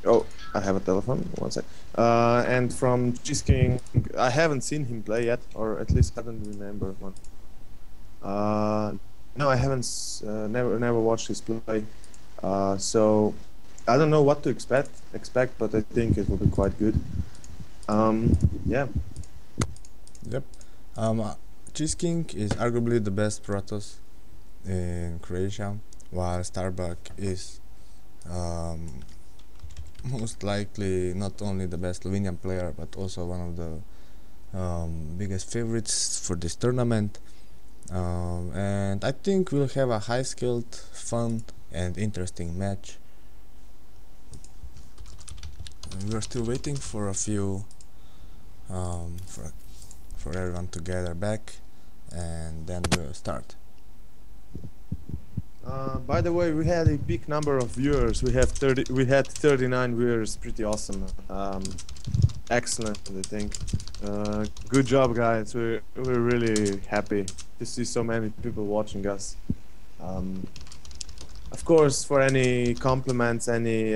Oh, I have a telephone. One sec. And from Cheeseking, I haven't seen him play yet, or at least I don't remember one. No, I haven't. Never watched his play. So I don't know what to expect, but I think it will be quite good. Yeah. Yep. Cheeseking is arguably the best Protoss in Croatia, while Starbuck is most likely not only the best Slovenian player, but also one of the biggest favorites for this tournament. And I think we'll have a high-skilled, fun, and interesting match. We're still waiting for a few for everyone to gather back, and then we'll start. By the way, we had a big number of viewers. We had 39 viewers. Pretty awesome. Excellent, I think. Good job, guys. We're really happy to see so many people watching us. Of course, for any compliments, any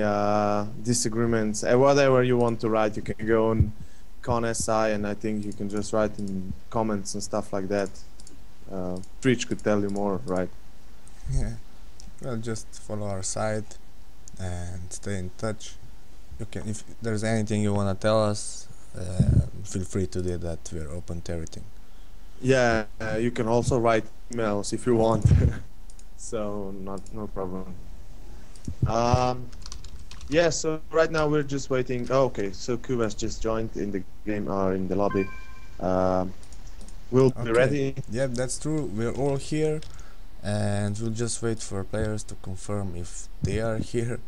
disagreements, whatever you want to write, you can go on Conn.Si, and I think you can just write in comments and stuff like that. Preach could tell you more, right? Yeah, well, just follow our site and stay in touch. You can, if there's anything you wanna tell us, feel free to do that. We're open to everything. Yeah, you can also write emails if you want. So no problem. Yeah, so right now we're just waiting. Oh, okay, so Q has just joined in the game or in the lobby. We'll be ready. Yeah, that's true. We're all here, and we'll just wait for players to confirm if they are here.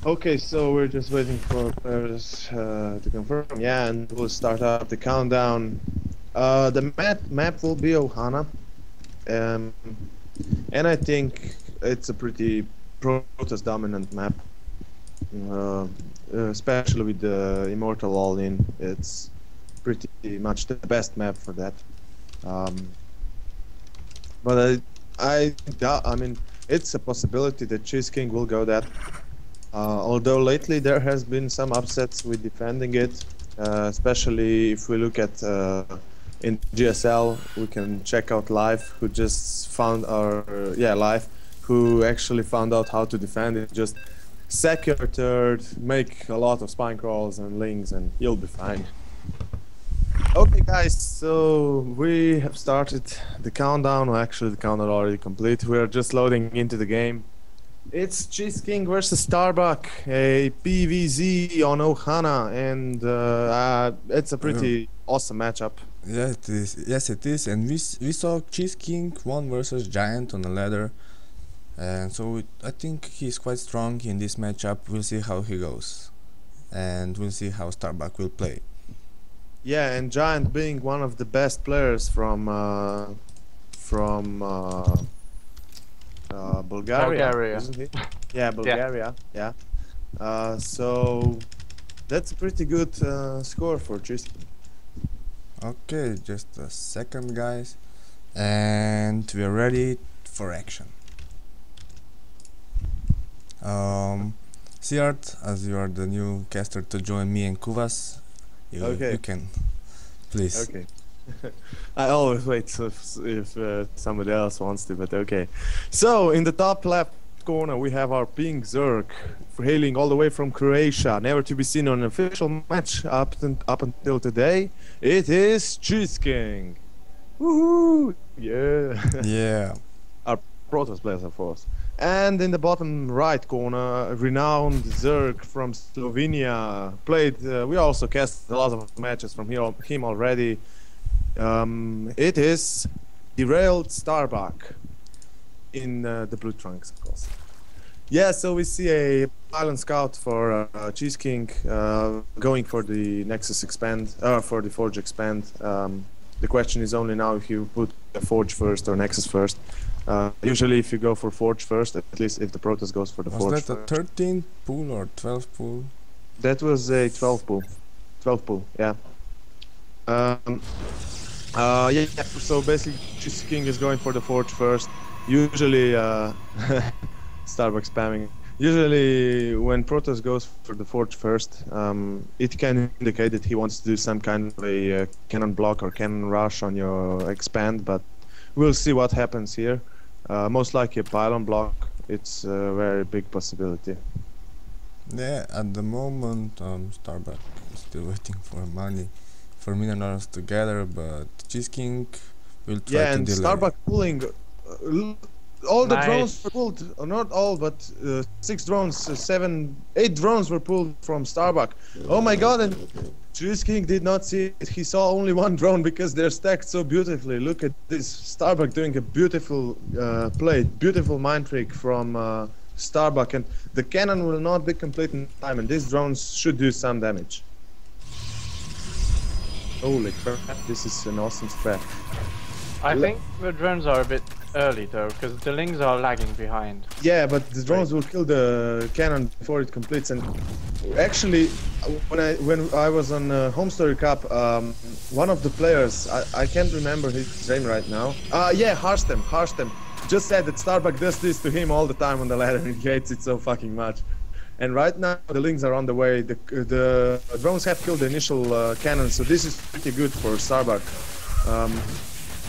Okay, so we're just waiting for players to confirm. Yeah, and we'll start up the countdown. The map will be Ohana, and I think it's a pretty Protoss dominant map, especially with the Immortal all-in. It's pretty much the best map for that. But I mean, it's a possibility that Cheeseking will go that. Although lately there has been some upsets with defending it, especially if we look at in GSL, we can check out Live, who just found our Live, who actually found out how to defend it. Just sack your third, make a lot of spine crawls and lings, and you'll be fine. Okay, guys, so we have started the countdown. Well, actually, the countdown already complete. We are just loading into the game. It's Cheeseking versus Starbuck, a PVZ on Ohana, and it's a pretty awesome matchup. Yeah, it is. Yes, it is. And we saw Cheeseking 1 versus Giant on the ladder, and so I think he's quite strong in this matchup. We'll see how he goes, and we'll see how Starbuck will play. Yeah, and Giant being one of the best players from Bulgaria, isn't he? Yeah, Bulgaria. Yeah. So that's a pretty good score for Cheeseking. Okay, just a second, guys, and we're ready for action. Siart, as you are the new caster to join me and Kuvas, you can, please. Okay. I always wait if somebody else wants to, but okay. So in the top left corner we have our pink Zerg, hailing all the way from Croatia, never to be seen on an official match up until today. It is Cheeseking. Woohoo! Yeah. Yeah. Our Protoss players, of course. And in the bottom right corner, renowned Zerg from Slovenia. We also cast a lot of matches from him already. It is Derailed Starbuck in the blue trunks, of course. Yeah, so we see a Island Scout for Cheeseking going for the Nexus expand, for the Forge expand. The question is only now if you put a Forge first or Nexus first. Usually if you go for Forge first, at least if the Protoss goes for the Forge first. Was that a 13 pool or 12 pool? That was a 12 pool. 12 pool, yeah. So basically Cheeseking is going for the Forge first. Usually Starbuck spamming. Usually, when Protoss goes for the Forge first, it can indicate that he wants to do some kind of a cannon block or cannon rush on your expand, but we'll see what happens here. Most likely a pylon block. It's a very big possibility. Yeah, at the moment, Starbuck is still waiting for money for minerals together, but Cheeseking will try Yeah, to and delay. Starbuck pulling all the drones were Nice. pulled, not all, but 6 drones, 8 drones were pulled from Starbuck. Oh my god, and Cheeseking did not see it. He saw only 1 drone because they're stacked so beautifully. Look at this, Starbuck doing a beautiful play, beautiful mind trick from Starbuck, and the cannon will not be complete in time, and these drones should do some damage. Holy crap, this is an awesome strat. I think the drones are a bit early though, because the Lings are lagging behind. Yeah, but the drones will kill the cannon before it completes. And actually, when I was on Home Story Cup, one of the players, I can't remember his name right now. Yeah, Harstem just said that Starbuck does this to him all the time on the ladder, and he hates it so fucking much. And right now the Lings are on the way. The drones have killed the initial cannon, so this is pretty good for Starbuck.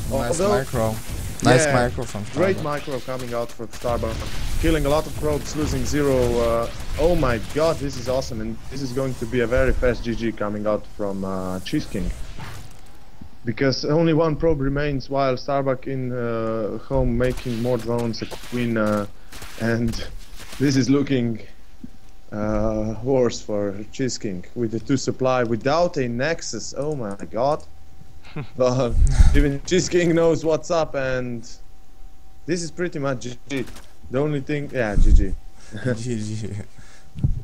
Nice although- micro. Nice Yeah, micro from Starbuck. Great micro coming out from Starbuck, killing a lot of probes, losing 0. Oh my god, this is awesome, and this is going to be a very fast GG coming out from Cheeseking. Because only 1 probe remains while Starbuck in home making more drones, a queen, and this is looking worse for Cheeseking with the 2 supply without a nexus. Oh my god. But even Cheeseking knows what's up, and this is pretty much GG. The only thing, yeah, GG. GG.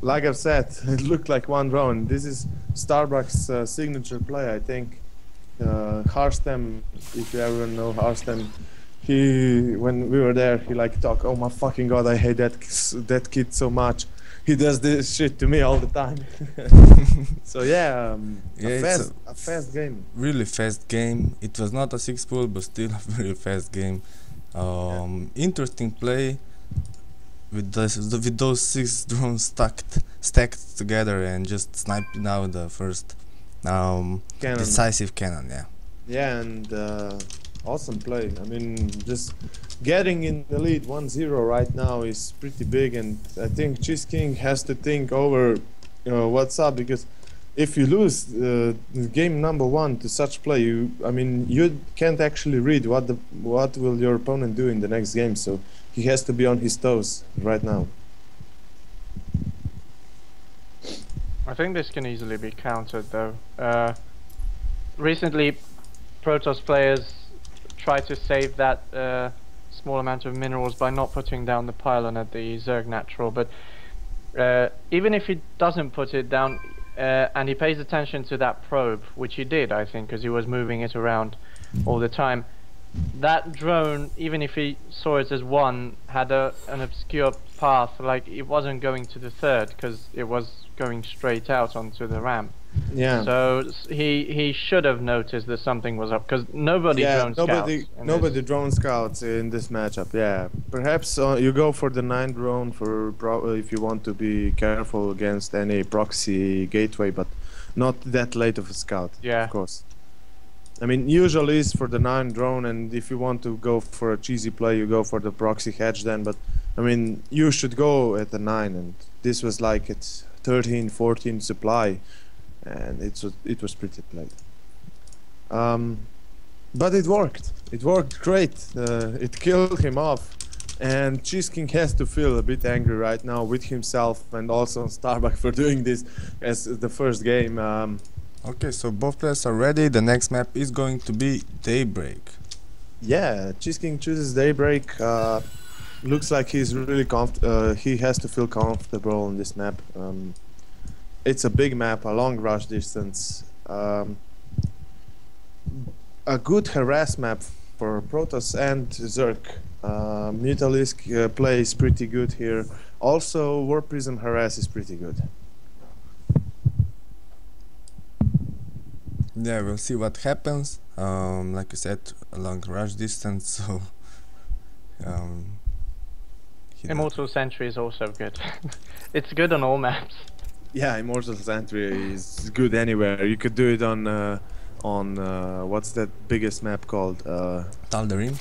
Like I've said, it looked like 1 drone. This is Starbuck's signature play, I think. Harstem, if you ever know Harstem, he, when we were there, he like talk, oh my fucking god, I hate that kid so much. He does this shit to me all the time. So yeah, Yeah, a fast game. Really fast game. It was not a 6 pool, but still a very fast game. Interesting play with those 6 drones stacked together and just sniping out the first Cannon. decisive cannon. Yeah. Yeah, and awesome play. I mean, just getting in the lead 1-0 right now is pretty big, and I think Cheeseking has to think over, what's up, because if you lose game number 1 to such play, you can't actually read what will your opponent do in the next game. So he has to be on his toes right now. I think this can easily be countered though. Recently, Protoss players try to save that small amount of minerals by not putting down the pylon at the Zerg natural, but even if he doesn't put it down and he pays attention to that probe, which he did, I think, because he was moving it around all the time, that drone, even if he saw it as 1, had an obscure path, like it wasn't going to the 3rd because it was going straight out onto the ramp. Yeah. So he should have noticed that something was up, because nobody drone scouts. Nobody drone scouts in this matchup. Yeah, perhaps you go for the 9 drone for if you want to be careful against any proxy gateway, but not that late of a scout. Yeah. Of course. I mean, usually it's for the 9 drone, and if you want to go for a cheesy play, you go for the proxy hedge then. But I mean, you should go at the 9, and this was like it's 13, 14 supply. And it was pretty played. But it worked. It worked great. It killed him off. And Cheeseking has to feel a bit angry right now with himself and also on Starbuck for doing this as the first game. Okay, so both players are ready. The next map is going to be Daybreak. Yeah, Cheeseking chooses Daybreak. Looks like he's really he has to feel comfortable on this map. It's a big map, a long rush distance. A good harass map for Protoss and Zerg. Mutalisk plays pretty good here. Also, War Prism harass is pretty good. Yeah, we'll see what happens. Like I said, a long rush distance, so he Immortal Sentry is also good. It's good on all maps. Yeah, Immortal Sentry is good anywhere. You could do it on what's that biggest map called? Tal'Darim?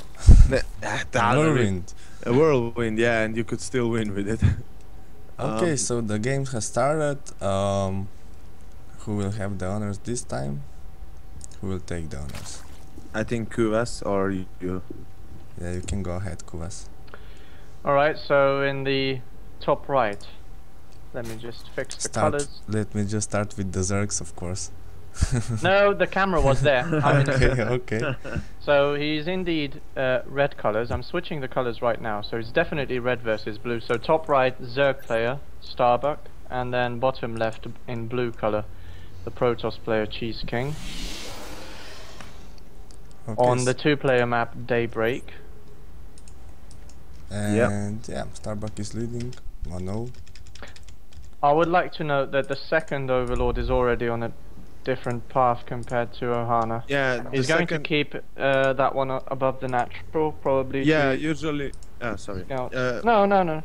Whirlwind. Whirlwind, yeah, and you could still win with it. Okay, so the game has started. Who will have the honors this time? Who will take the honors? I think Kuvas or you. Yeah, you can go ahead, Kuvas. Alright, so in the top right, let me just fix the colors. Let me just start with the Zergs, of course. No, the camera was there. Okay. So he's indeed red colors. I'm switching the colors right now. So it's definitely red versus blue. So top right, Zerg player, Starbuck. And then bottom left in blue color, the Protoss player, Cheeseking. Okay, On the two-player map, Daybreak. And yeah, Starbuck is leading 1-0. I would like to note that the second Overlord is already on a different path compared to Ohana. Yeah, he's going to keep that one above the natural, probably. Yeah, usually. Sorry. No.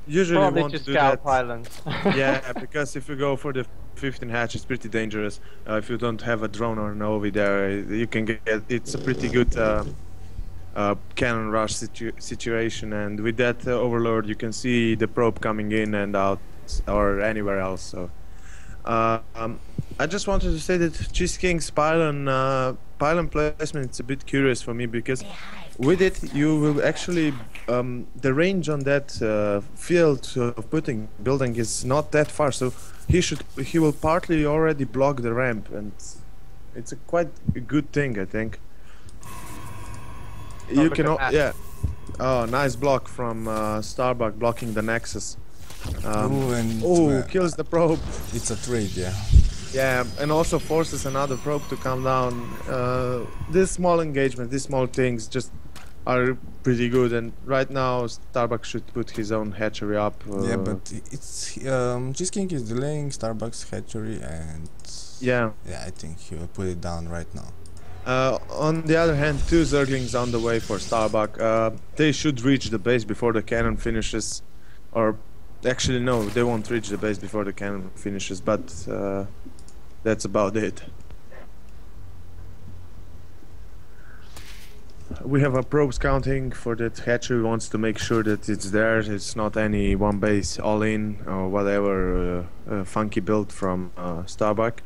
Usually probably want to to do scout that. islands. Yeah, because if you go for the 15 hatch, it's pretty dangerous. If you don't have a drone or an OV there, you can get. It's a pretty good cannon rush situation, and with that Overlord, you can see the probe coming in and out, or anywhere else. So, I just wanted to say that Cheeseking's pylon placement is a bit curious for me because with it you will actually the range on that field of building is not that far, so he will partly already block the ramp, and it's a quite a good thing, I think. You can yeah. Oh, nice block from Starbuck, blocking the Nexus. Kills the probe. It's a trade, yeah. Yeah, and also forces another probe to come down. This small engagement, these small things just are pretty good, and right now Starbuck should put his own hatchery up. Yeah, but it's Cheeseking is delaying Starbuck's hatchery, and yeah, I think he will put it down right now. On the other hand, two Zerglings on the way for Starbuck. They should reach the base before the cannon finishes, or actually no, they won't reach the base before the cannon finishes, but that's about it. We have a probe scouting for that hatchery. Wants to make sure that it's there. It's not any one base all in or whatever funky build from Starbuck.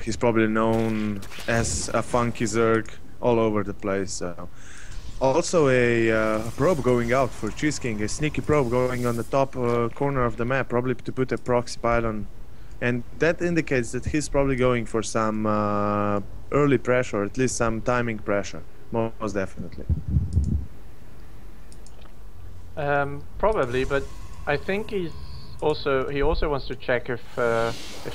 He's probably known as a funky Zerg all over the place. Also a probe going out for Cheeseking, a sneaky probe going on the top corner of the map, probably to put a proxy pylon. And that indicates that he's probably going for some early pressure, or at least some timing pressure, most definitely. Probably, but I think he also wants to check if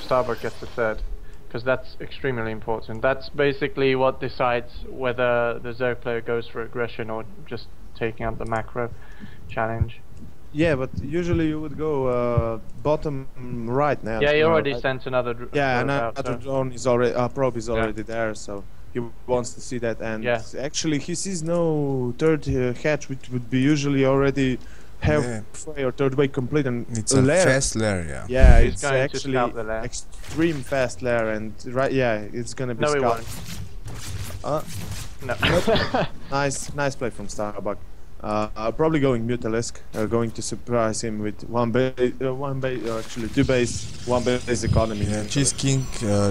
Starbuck gets the third, because that's extremely important. That's basically what decides whether the Zerg player goes for aggression or just taking up the macro challenge. Yeah, but usually you would go bottom right now. Yeah, he already sent another drone. Yeah, another drone is already, probe is already there, so he wants to see that. And actually, he sees no third hatch, which would be usually already halfway or third way complete, and it's a fast lair, yeah. Yeah, he's it's going actually to scout the lair. Extreme fast lair, and it's gonna be. No, scout. he won't. No. Nice play from Starbuck. Probably going Mutalisk, going to surprise him with actually two base, one base economy. Yeah, Cheeseking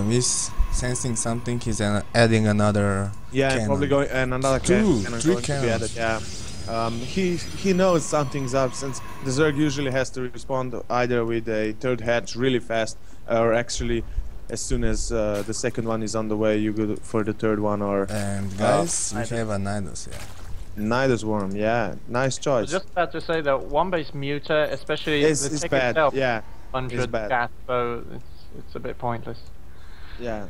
is sensing something. He's adding another. Yeah, cannon. Probably going another cannon. Three cannons. Yeah. He knows something's up, since the Zerg usually has to respond either with a third hatch really fast, or actually as soon as the second one is on the way, you go for the third one. Or and guys, we have a Nidus, yeah. Nidus Worm, yeah, nice choice. I was just about to say that one base muter, especially the tick bad. itself, yeah, 100 gas, so it's a bit pointless. Yeah,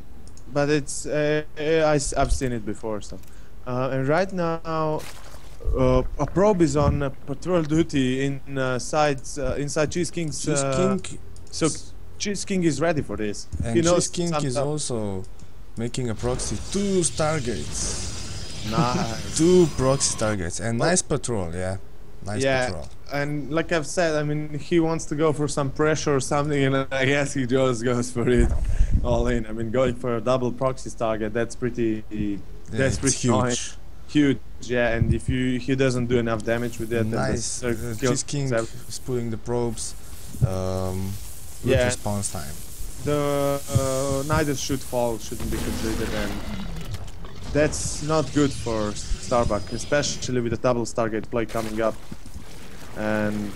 but it's I've seen it before, so and right now a probe is on patrol duty inside Cheeseking's. So Cheeseking is ready for this. And Cheeseking is also making a proxy 2 Stargates. Nice. 2 proxy targets and nice patrol, yeah. Nice Yeah, patrol. and like I've said, I mean, he wants to go for some pressure or something, and I guess he just goes for it all in. I mean, going for a double proxies target, that's pretty Yeah, it's annoying. huge. Huge, yeah, and if he doesn't do enough damage with that, then Nice. the kills Cheeseking is pulling the probes. Good Yeah. response time. the neither should fall, shouldn't be completed, and that's not good for Starbuck, especially with the double Stargate play coming up. And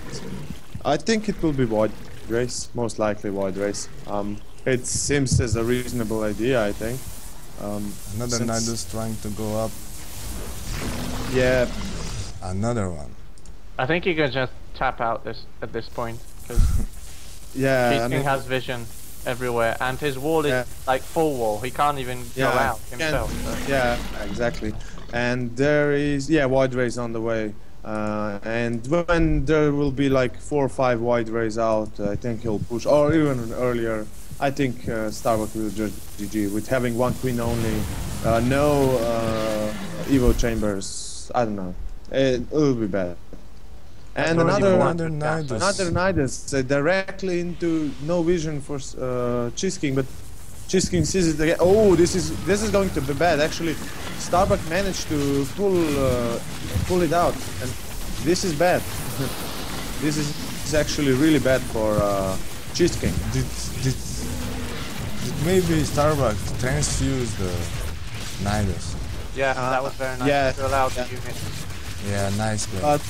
I think it will be Void Race, most likely Void Race. It seems as a reasonable idea, I think. Another Since- Nidus trying to go up. Yeah, Another one. I think he can just tap out at this point because yeah. I Cheeseking mean, has vision everywhere, and his wall is Yeah. like full wall. He can't even go Yeah, out himself. So. yeah, exactly. And there is Void Rays on the way. And when there will be like 4 or 5 Void Rays out, I think he'll push, or even earlier. I think Starbuck will just GG with having 1 queen only, no Evo chambers. I don't know. It will be bad. And already another more. Another Nidus. Nidus directly into no vision for Cheeseking, but Cheeseking sees it again. Oh, this is going to be bad. Actually, Starbuck managed to pull it out, and this is bad. This is actually really bad for Cheeseking. Did maybe Starbuck transfuse the Nidus? Yeah, that was very nice yeah, to allow the yeah. unit. Yeah, nice play. But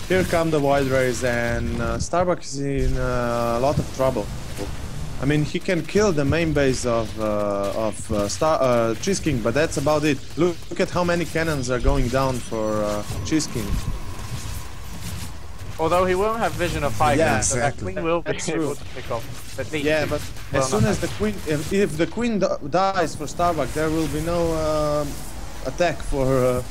here come the Void Rays, and Starbuck is in a lot of trouble. I mean, he can kill the main base of Cheeseking, but that's about it. Look at how many cannons are going down for Cheeseking. Although he won't have vision of high Yeah, ground, so that exactly. queen will be That's able true. to pick off. At least Yeah, two. but Well, as soon not as the queen, if the queen dies for Starbuck, there will be no attack for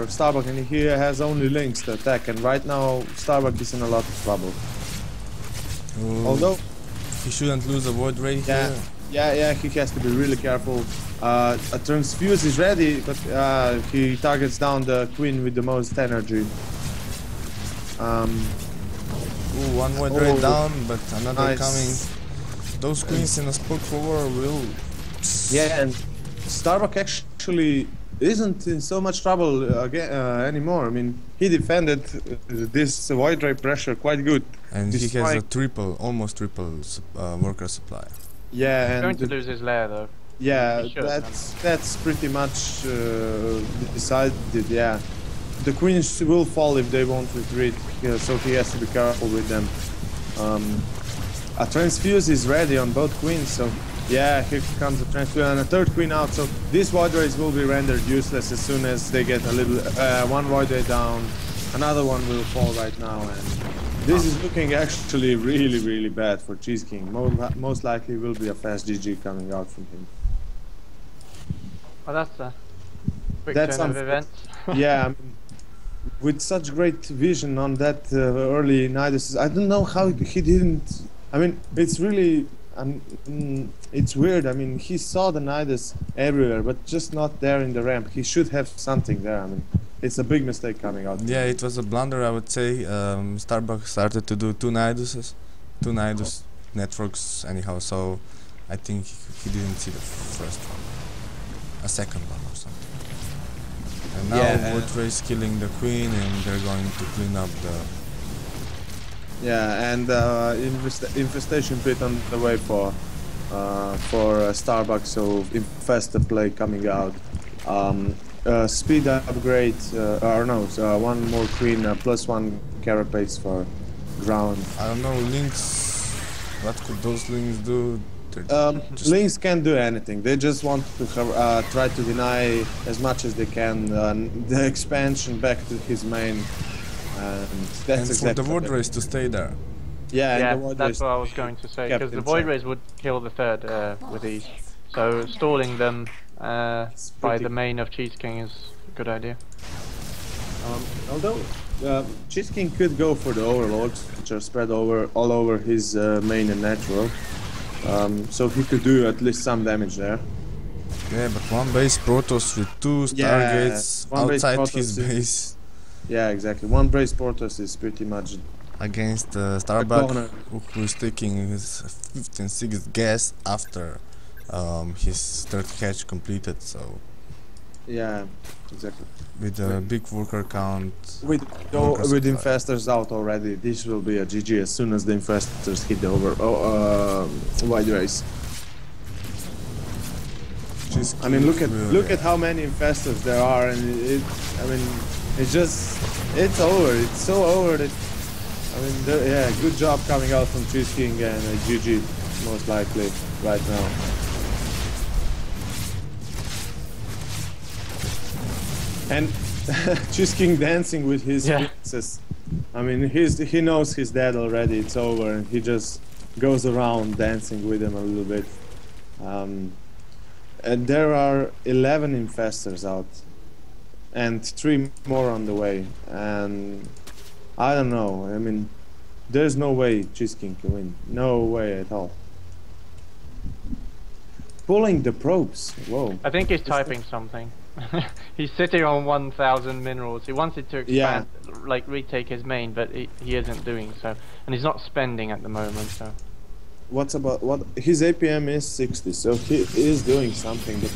Starbuck, and he has only links to attack. And right now, Starbuck is in a lot of trouble. Ooh, Although, he shouldn't lose a Void Ray yeah, here. yeah, he has to be really careful. A transfuse is ready, but he targets down the queen with the most energy. Ooh, one Void Ray Oh, down, but another nice. coming. Those queens in a spoke for war will. Yeah, and Starbuck actually isn't in so much trouble again anymore. I mean, he defended this Void Ray pressure quite good. And he has a Despite- triple, almost triple worker supply. Yeah, He's going and to lose his lair though. yeah, he should, that's pretty much decided. Yeah, the queens will fall if they won't retreat, so he has to be careful with them. A transfuse is ready on both queens, so yeah, here comes a transfuse and a third queen out. So these Void Rays will be rendered useless as soon as they get a little one Void Ray down. Another one will fall right now, and this is looking actually really bad for Cheeseking. Most likely will be a fast GG coming out from him. Well, that's a quick That's turn of unf- events. Yeah, I mean, with such great vision on that early Nidus, I don't know how he didn't. I mean, it's really, it's weird. I mean, he saw the Nidus everywhere, but just not there in the ramp. He should have something there. I mean, it's a big mistake coming out. Yeah, it was a blunder, I would say. Starbuck started to do two Nidus networks anyhow, so I think he didn't see the first one. A second one or something. And now Yeah. Void Ray is killing the queen and they're going to clean up the... Yeah, and infestation pit on the way for Starbuck, so infest the play coming out. Speed upgrade, or no, so one more queen, +1 carapace for ground. I don't know, links... What could those links do? They're just- Links can't do anything. They just want to try to deny as much as they can the expansion back to his main, and that's and for exactly the Void it. Rays to stay there. Yeah, and Yeah, the Void that's Rays- what I was going to say, kept because the inside. Void Rays would kill the third with ease. So stalling them by pretty- the main of Cheeseking is a good idea. Although Cheeseking could go for the overlords, which are spread all over his main and natural, so he could do at least some damage there. Yeah, but one base Protoss with two Stargates one base outside Protoss his is- base. Yeah, exactly. One brace Portos is pretty much against corner. Starbuck, who is taking his 5th and 6th guess after his third hatch completed. So Yeah, exactly. with a big worker count, With worker with supply. infestors out already, this will be a GG as soon as the infestors hit the wide race. I mean, look at how many infestors there are, and it's over. It's so over that yeah, good job coming out from Cheeseking and GG most likely right now. And Cheeseking dancing with his princess. I mean, he knows he's dead already. It's over, and he just goes around dancing with him a little bit. And there are 11 infestors out, and 3 more on the way. And I don't know. I mean, there's no way Cheeseking can win. No way at all. Pulling the probes. Whoa. I think he's typing something. He's sitting on 1,000 minerals. He wanted to expand, like retake his main, but he isn't doing so, and he's not spending at the moment. So. What his APM is 60, so he is doing something. But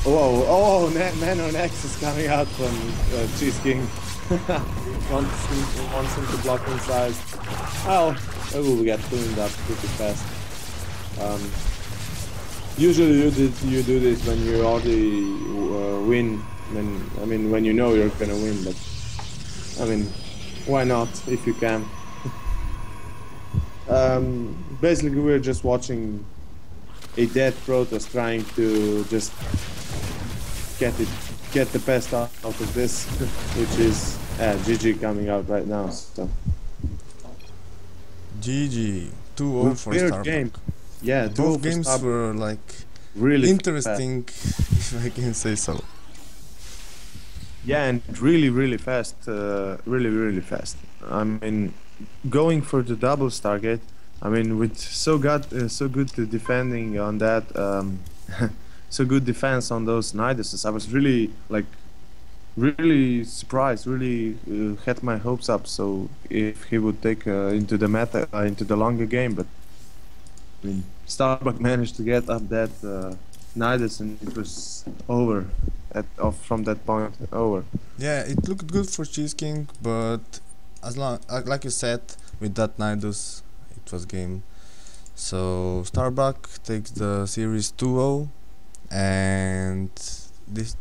Nano Nex is coming out from Cheeseking. wants him to block inside. Well, it will get cleaned up pretty fast. Usually you do this when you already win. When you know you're gonna win. But I mean, why not if you can? Basically, we're just watching a dead Protoss trying to just get the best out of this, which is GG coming out right now. So GG 2-0 for Starbuck. Game. Yeah, both games were like really interesting, if I can say so. Yeah, and really fast, really fast. I mean, going for the double Stargate. I mean, with so good defending on that, so good defense on those Niduses, I was really surprised. Really had my hopes up. So if he would take into the meta, into the longer game, but I mean, Starbuck managed to get up that Nidus, and it was over from that point over. Yeah, it looked good for Cheeseking, but as long like you said, with that Nidus, it was game. So Starbuck takes the series 2-0, and this